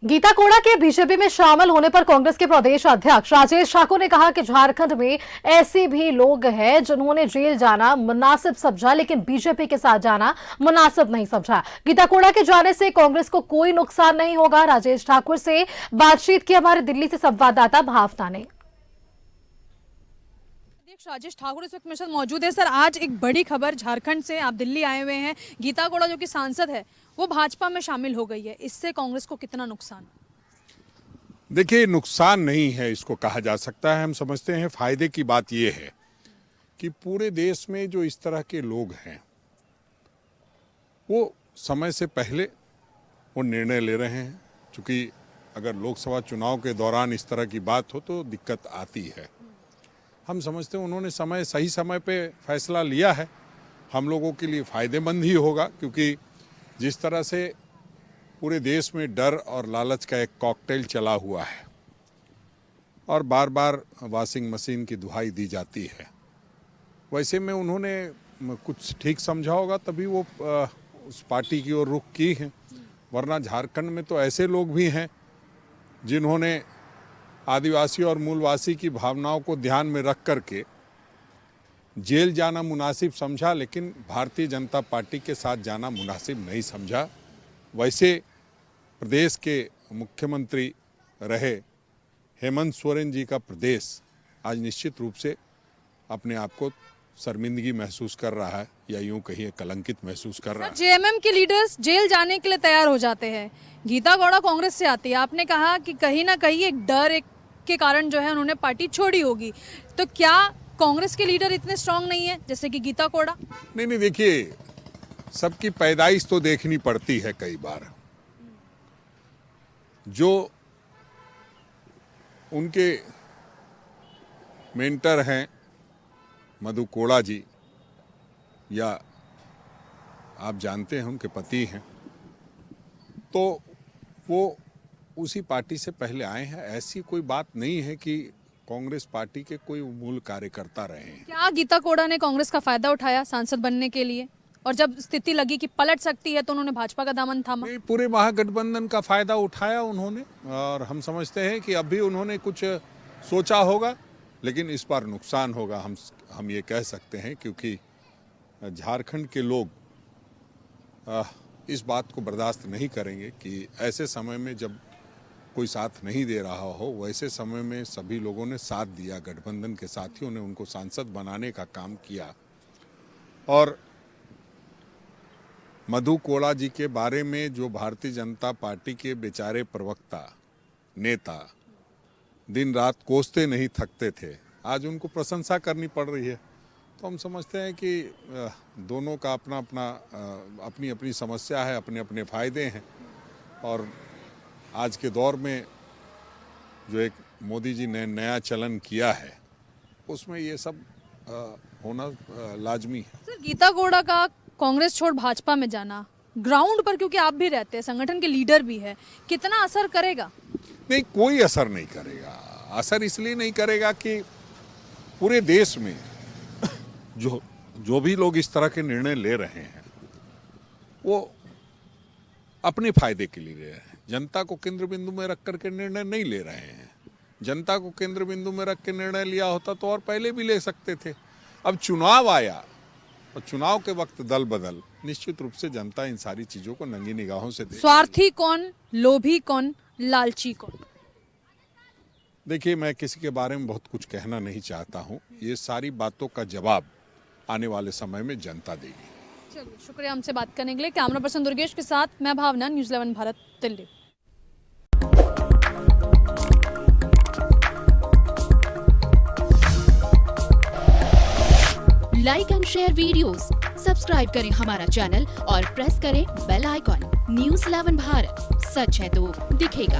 गीता कोड़ा के बीजेपी में शामिल होने पर कांग्रेस के प्रदेश अध्यक्ष राजेश ठाकुर ने कहा कि झारखंड में ऐसे भी लोग हैं जिन्होंने जेल जाना मुनासिब समझा, लेकिन बीजेपी के साथ जाना मुनासिब नहीं समझा। गीता कोड़ा के जाने से कांग्रेस को कोई नुकसान नहीं होगा। राजेश ठाकुर से बातचीत की हमारे दिल्ली से संवाददाता भावना ने। राजेश ठाकुर इस वक्त मेरे साथ मौजूद है। सर, आज एक बड़ी खबर, झारखंड से आप दिल्ली आए हुए हैं। गीता कोड़ा जो कि सांसद है वो भाजपा में शामिल हो गई है, इससे कांग्रेस को कितना नुकसान? देखिए, नुकसान नहीं है इसको कहा जा सकता है। हम समझते हैं फायदे की बात यह है कि पूरे देश में जो इस तरह के लोग हैं वो समय से पहले वो निर्णय ले रहे हैं। क्योंकि अगर लोकसभा चुनाव के दौरान इस तरह की बात हो तो दिक्कत आती है। हम समझते हैं उन्होंने सही समय पे फैसला लिया है। हम लोगों के लिए फ़ायदेमंद ही होगा, क्योंकि जिस तरह से पूरे देश में डर और लालच का एक कॉकटेल चला हुआ है और बार बार वॉशिंग मशीन की दुहाई दी जाती है, वैसे में उन्होंने कुछ ठीक समझा होगा तभी वो उस पार्टी की ओर रुख की है। वरना झारखंड में तो ऐसे लोग भी हैं जिन्होंने आदिवासी और मूलवासी की भावनाओं को ध्यान में रख करके जेल जाना मुनासिब समझा, लेकिन भारतीय जनता पार्टी के साथ जाना मुनासिब नहीं समझा। वैसे प्रदेश के मुख्यमंत्री रहे हेमंत सोरेन जी का प्रदेश आज निश्चित रूप से अपने आप को शर्मिंदगी महसूस कर रहा है, या यूं कहिए कलंकित महसूस कर रहा है। जेएमएम के लीडर्स जेल जाने के लिए तैयार हो जाते हैं। गीता कोड़ा कांग्रेस से आती है, आपने कहा कि कहीं ना कहीं एक डर के कारण जो है उन्होंने पार्टी छोड़ी होगी, तो क्या कांग्रेस के लीडर इतने स्ट्रांग नहीं है जैसे कि गीता कोड़ा? नहीं, देखिए, सबकी पैदाइश तो देखनी पड़ती है। कई बार जो उनके मेंटर हैं मधु कोड़ा जी, या आप जानते हैं उनके पति हैं, तो वो उसी पार्टी से पहले आए हैं। ऐसी कोई बात नहीं है कि कांग्रेस पार्टी के कोई मूल कार्यकर्ता रहे हैं। क्या गीता कोड़ा ने कांग्रेस का फायदा उठाया सांसद बनने के लिए, और जब स्थिति लगी कि पलट सकती है तो उन्होंने भाजपा का दामन थामा? नहीं, पूरे महागठबंधन का फायदा उठाया उन्होंने, और हम समझते हैं कि अभी उन्होंने कुछ सोचा होगा, लेकिन इस बार नुकसान होगा, हम ये कह सकते हैं, क्योंकि झारखंड के लोग इस बात को बर्दाश्त नहीं करेंगे कि ऐसे समय में जब कोई साथ नहीं दे रहा हो, वैसे समय में सभी लोगों ने साथ दिया, गठबंधन के साथियों ने उनको सांसद बनाने का काम किया। और मधु कोड़ा जी के बारे में जो भारतीय जनता पार्टी के बेचारे प्रवक्ता नेता दिन रात कोसते नहीं थकते थे, आज उनको प्रशंसा करनी पड़ रही है। तो हम समझते हैं कि दोनों का अपनी अपनी समस्या है, अपने अपने फायदे हैं। और आज के दौर में जो एक मोदी जी ने नया चलन किया है, उसमें ये सब होना लाजमी है। सर, गीता कोड़ा का कांग्रेस छोड़ भाजपा में जाना ग्राउंड पर, क्योंकि आप भी रहते हैं, संगठन के लीडर भी है, कितना असर करेगा? नहीं, कोई असर नहीं करेगा। असर इसलिए नहीं करेगा कि पूरे देश में जो भी लोग इस तरह के निर्णय ले रहे हैं वो अपने फायदे के लिए ले रहे हैं। जनता को केंद्र बिंदु में रख करके निर्णय नहीं ले रहे हैं। जनता को केंद्र बिंदु में रख के निर्णय लिया होता तो और पहले भी ले सकते थे। अब चुनाव आया और चुनाव के वक्त दल बदल, निश्चित रूप से जनता इन सारी चीजों को नंगी निगाहों से देखेगी। स्वार्थी कौन, लोभी कौन, लालची कौन? देखिए, मैं किसी के बारे में बहुत कुछ कहना नहीं चाहता हूँ। ये सारी बातों का जवाब आने वाले समय में जनता देगी। चलिए, शुक्रिया हमसे बात करने के लिए। कैमरा पर्सन दुर्गेश के साथ मैं Bhavna, news 11 Bharat, Delhi. Like and share videos, subscribe करें हमारा चैनल और प्रेस करें बेल आइकॉन। न्यूज़ 11 भारत, सच है तो दिखेगा।